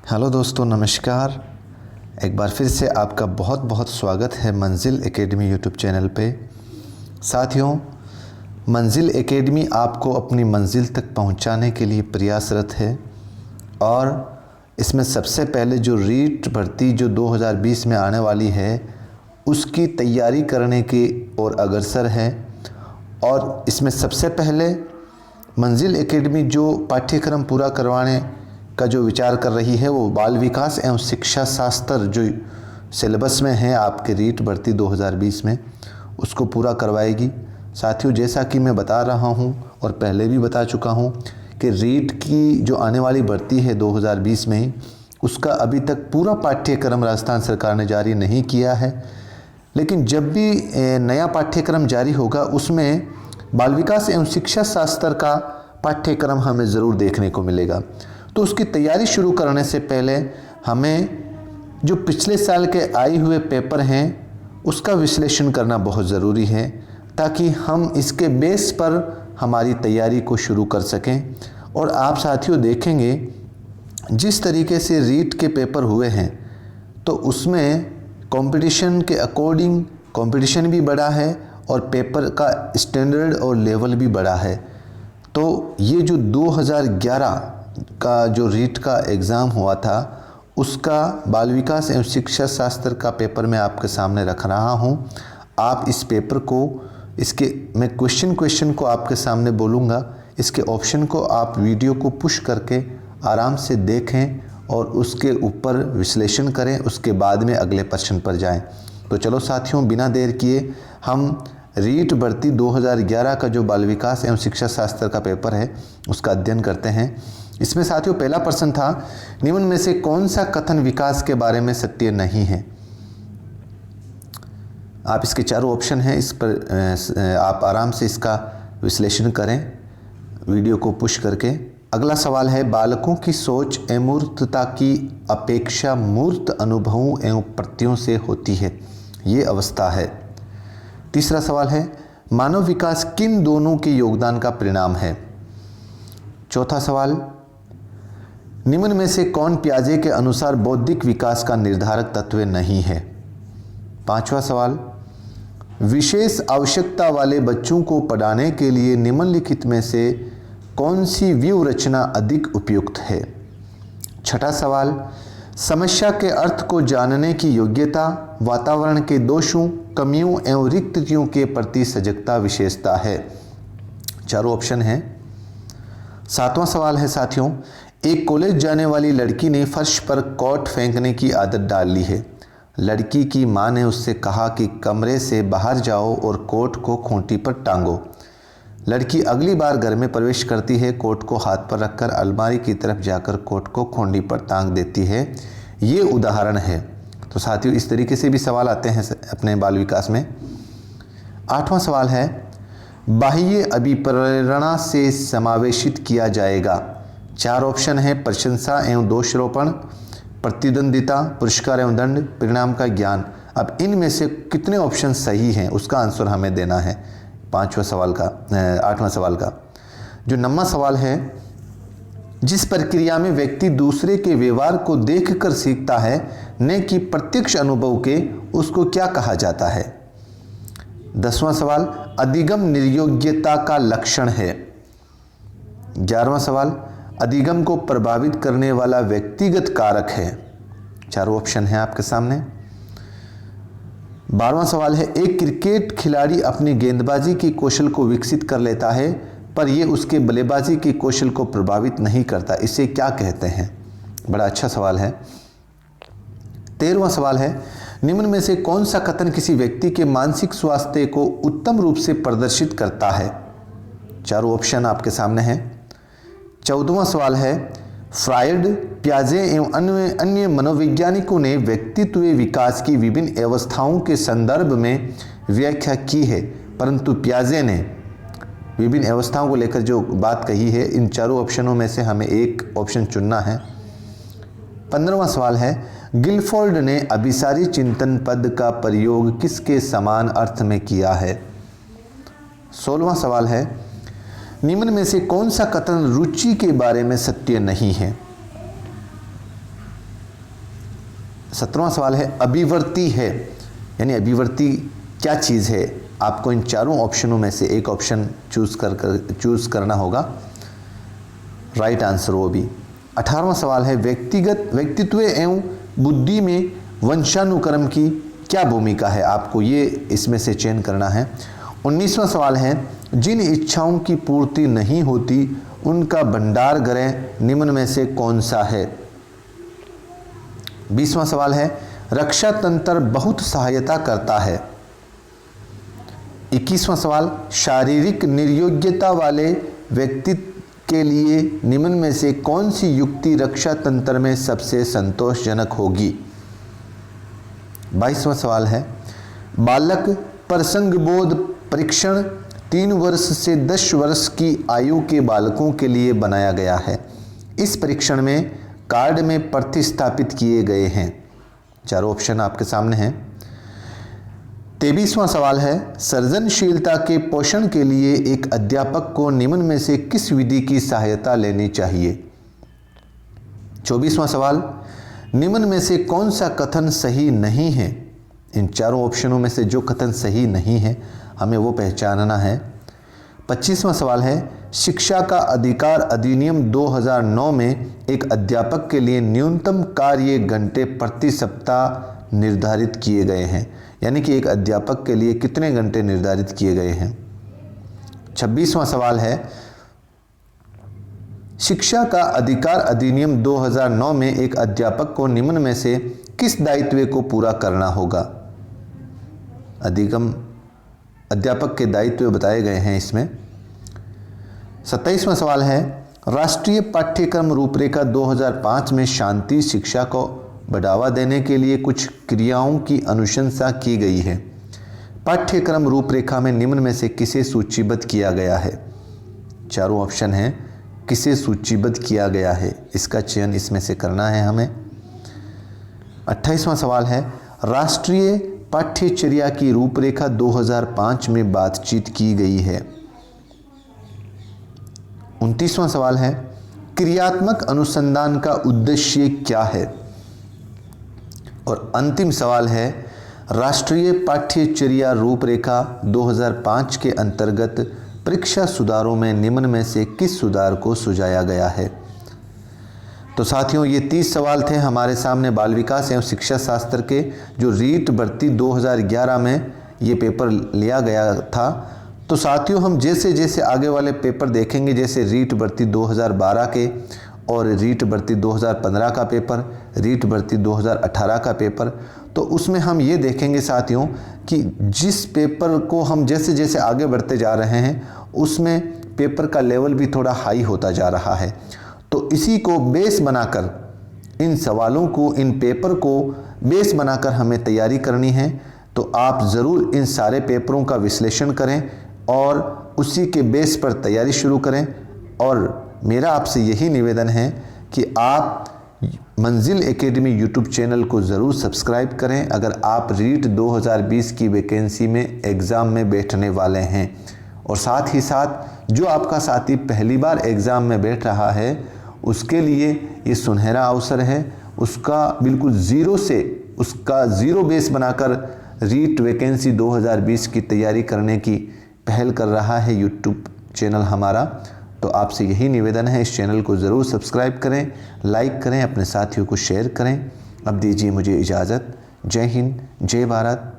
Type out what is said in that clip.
Hello दोस्तों, नमस्कार। एक बार फिर से आपका बहुत बहुत स्वागत है मंजिल एकेडमी यूट्यूब चैनल पे। साथियों, मंजिल एकेडमी आपको अपनी मंजिल तक पहुंचाने के लिए प्रयासरत है और इसमें सबसे पहले जो रीट भर्ती जो 2020 में आने वाली है उसकी तैयारी करने की ओर अग्रसर है। और इसमें सबसे पहले मंजिल एकेडमी जो पाठ्यक्रम पूरा करवाने का जो विचार कर रही है वो बाल विकास एवं शिक्षा शास्त्र जो सिलेबस में है आपके रीट भर्ती 2020 में, उसको पूरा करवाएगी। साथियों, जैसा कि मैं बता रहा हूं और पहले भी बता चुका हूं कि रीट की जो आने वाली भर्ती है 2020 में ही, उसका अभी तक पूरा पाठ्यक्रम राजस्थान सरकार ने जारी नहीं किया है। लेकिन जब भी नया पाठ्यक्रम जारी होगा उसमें बाल विकास एवं शिक्षा शास्त्र का पाठ्यक्रम हमें ज़रूर देखने को मिलेगा। तो उसकी तैयारी शुरू करने से पहले हमें जो पिछले साल के आए हुए पेपर हैं उसका विश्लेषण करना बहुत ज़रूरी है, ताकि हम इसके बेस पर हमारी तैयारी को शुरू कर सकें। और आप साथियों देखेंगे जिस तरीके से रीट के पेपर हुए हैं तो उसमें कंपटीशन के अकॉर्डिंग कंपटीशन भी बढ़ा है और पेपर का स्टैंडर्ड और लेवल भी बढ़ा है। तो ये जो 2011 का जो रीट का एग्ज़ाम हुआ था उसका बाल विकास एवं शिक्षा शास्त्र का पेपर मैं आपके सामने रख रहा हूँ। आप इस पेपर को मैं क्वेश्चन को आपके सामने बोलूँगा, इसके ऑप्शन को आप वीडियो को पुश करके आराम से देखें और उसके ऊपर विश्लेषण करें, उसके बाद में अगले प्रश्न पर जाएं। तो चलो साथियों, बिना देर किए हम रीट भर्ती 2011 का जो बाल विकास एवं शिक्षा शास्त्र का पेपर है उसका अध्ययन करते हैं। इसमें साथियों पहला प्रश्न था, निम्न में से कौन सा कथन विकास के बारे में सत्य नहीं है। आप इसके चारों ऑप्शन हैं, इस पर आप आराम से इसका विश्लेषण करें वीडियो को पुश करके। अगला सवाल है, बालकों की सोच अमूर्तता की अपेक्षा मूर्त अनुभवों एवं प्रत्ययों से होती है, ये अवस्था है। तीसरा सवाल है, मानव विकास किन दोनों के योगदान का परिणाम है। चौथा सवाल, निम्न में से कौन पियाजे के अनुसार बौद्धिक विकास का निर्धारक तत्व नहीं है। पांचवा सवाल, विशेष आवश्यकता वाले बच्चों को पढ़ाने के लिए निम्नलिखित में से कौन सी व्यूह रचना अधिक उपयुक्त है। छठा सवाल, समस्या के अर्थ को जानने की योग्यता वातावरण के दोषों, कमियों एवं रिक्तियों के प्रति सजगता विशेषता है। चारों ऑप्शन हैं। सातवां सवाल है साथियों, एक कॉलेज जाने वाली लड़की ने फर्श पर कोट फेंकने की आदत डाल ली है। लड़की की मां ने उससे कहा कि कमरे से बाहर जाओ और कोट को खूंटी पर टांगो। लड़की अगली बार घर में प्रवेश करती है, कोट को हाथ पर रखकर अलमारी की तरफ जाकर कोट को खूंटी पर टांग देती है। ये उदाहरण है। तो साथियों इस तरीके से भी सवाल आते हैं अपने बाल विकास में। आठवां सवाल है, बाह्य अभिप्रेरणा से समावेशित किया जाएगा। चार ऑप्शन है, प्रशंसा एवं दोषारोपण, प्रतिद्वंदिता, पुरस्कार एवं दंड, परिणाम का ज्ञान। अब इनमें से कितने ऑप्शन सही हैं उसका आंसर हमें देना है आठवां सवाल का। जो 9वां सवाल है, जिस प्रक्रिया में व्यक्ति दूसरे के व्यवहार को देखकर सीखता है न कि प्रत्यक्ष अनुभव के, उसको क्या कहा जाता है। 10वां सवाल, अधिगम निर्योग्यता का लक्षण है। 11वां सवाल, अधिगम को प्रभावित करने वाला व्यक्तिगत कारक है। चारों ऑप्शन हैं आपके सामने। 12वां सवाल है, एक क्रिकेट खिलाड़ी अपनी गेंदबाजी की कौशल को विकसित कर लेता है पर यह उसके बल्लेबाजी की कौशल को प्रभावित नहीं करता, इसे क्या कहते हैं। बड़ा अच्छा सवाल है। 13वां सवाल है, निम्न में से कौन सा कथन किसी व्यक्ति के मानसिक स्वास्थ्य को उत्तम रूप से प्रदर्शित करता है। चारों ऑप्शन आपके सामने हैं। 14वां सवाल है, फ्रायड, पियाजे एवं अन्य मनोवैज्ञानिकों ने व्यक्तित्व विकास की विभिन्न अवस्थाओं के संदर्भ में व्याख्या की है, परंतु पियाजे ने विभिन्न अवस्थाओं को लेकर जो बात कही है, इन चारों ऑप्शनों में से हमें एक ऑप्शन चुनना है। 15वां सवाल है, गिलफोर्ड ने अभिसारी चिंतन पद का प्रयोग किसके समान अर्थ में किया है। 16वां सवाल है, निम्न में से कौन सा कथन रुचि के बारे में सत्य नहीं है। 17वां सवाल है अभिवर्ती है, यानी अभिवर्ती क्या चीज़ है। आपको इन चारों ऑप्शनों में से एक ऑप्शन चूज़ करना होगा, राइट आंसर वो भी। 18वां सवाल है व्यक्तित्व एवं बुद्धि में वंशानुक्रम की क्या भूमिका है। आपको ये इसमें से चयन करना है। 19वां सवाल है जिन इच्छाओं की पूर्ति नहीं होती उनका भंडार ग्रह निम्न में से कौन सा है। 20वां सवाल है रक्षा तंत्र बहुत सहायता करता है। 21वां सवाल शारीरिक निर्योग्यता वाले व्यक्ति के लिए निम्न में से कौन सी युक्ति रक्षा तंत्र में सबसे संतोषजनक होगी। 22वां सवाल है बालक प्रसंगबोध परीक्षण 3 वर्ष से 10 वर्ष की आयु के बालकों के लिए बनाया गया है। इस परीक्षण में कार्ड में प्रतिस्थापित किए गए हैं। चारों ऑप्शन आपके सामने हैं। 23वां सवाल है सृजनशीलता के पोषण के लिए एक अध्यापक को निम्न में से किस विधि की सहायता लेनी चाहिए। 24वां सवाल निम्न में से कौन सा कथन सही नहीं है। इन चारों ऑप्शनों में से जो कथन सही नहीं है हमें वो पहचानना है। 25वां सवाल है शिक्षा का अधिकार अधिनियम 2009 में एक अध्यापक के लिए न्यूनतम कार्य घंटे प्रति सप्ताह निर्धारित किए गए हैं, यानी कि एक अध्यापक के लिए कितने घंटे निर्धारित किए गए हैं। 26वां सवाल है शिक्षा का अधिकार अधिनियम 2009 में एक अध्यापक को निम्न में से किस दायित्व को पूरा करना होगा। अध्यापक के दायित्व बताए गए हैं इसमें। 27वां सवाल है राष्ट्रीय पाठ्यक्रम रूपरेखा 2005 में शांति शिक्षा को बढ़ावा देने के लिए कुछ क्रियाओं की अनुशंसा की गई है। पाठ्यक्रम रूपरेखा में निम्न में से किसे सूचीबद्ध किया गया है। चारों ऑप्शन हैं किसे सूचीबद्ध किया गया है, इसका चयन इसमें से करना है हमें। 28वां सवाल है राष्ट्रीय पाठ्यचर्या की रूपरेखा 2005 में बातचीत की गई है। 29वां सवाल है क्रियात्मक अनुसंधान का उद्देश्य क्या है। और अंतिम सवाल है राष्ट्रीय पाठ्यचर्या रूपरेखा 2005 के अंतर्गत परीक्षा सुधारों में निम्न में से किस सुधार को सुझाया गया है। तो साथियों ये 30 सवाल थे हमारे सामने बाल विकास एवं शिक्षा शास्त्र के, जो रीट भर्ती 2011 में ये पेपर लिया गया था। तो साथियों हम जैसे जैसे आगे वाले पेपर देखेंगे, जैसे रीट भर्ती 2012 के और रीट भर्ती 2015 का पेपर, रीट भर्ती 2018 का पेपर, तो उसमें हम ये देखेंगे साथियों कि जिस पेपर को हम जैसे जैसे आगे बढ़ते जा रहे हैं उसमें पेपर का लेवल भी थोड़ा हाई होता जा रहा है। तो इसी को बेस बनाकर, इन सवालों को, इन पेपर को बेस बनाकर हमें तैयारी करनी है। तो आप ज़रूर इन सारे पेपरों का विश्लेषण करें और उसी के बेस पर तैयारी शुरू करें। और मेरा आपसे यही निवेदन है कि आप मंजिल एकेडमी यूट्यूब चैनल को ज़रूर सब्सक्राइब करें अगर आप रीट 2020 की वैकेंसी में एग्ज़ाम में बैठने वाले हैं। और साथ ही साथ जो आपका साथी पहली बार एग्ज़ाम में बैठ रहा है उसके लिए ये सुनहरा अवसर है। उसका बिल्कुल ज़ीरो बेस बनाकर रीट वैकेंसी 2020 की तैयारी करने की पहल कर रहा है यूट्यूब चैनल हमारा। तो आपसे यही निवेदन है, इस चैनल को ज़रूर सब्सक्राइब करें, लाइक करें, अपने साथियों को शेयर करें। अब दीजिए मुझे इजाज़त। जय हिंद, जय भारत।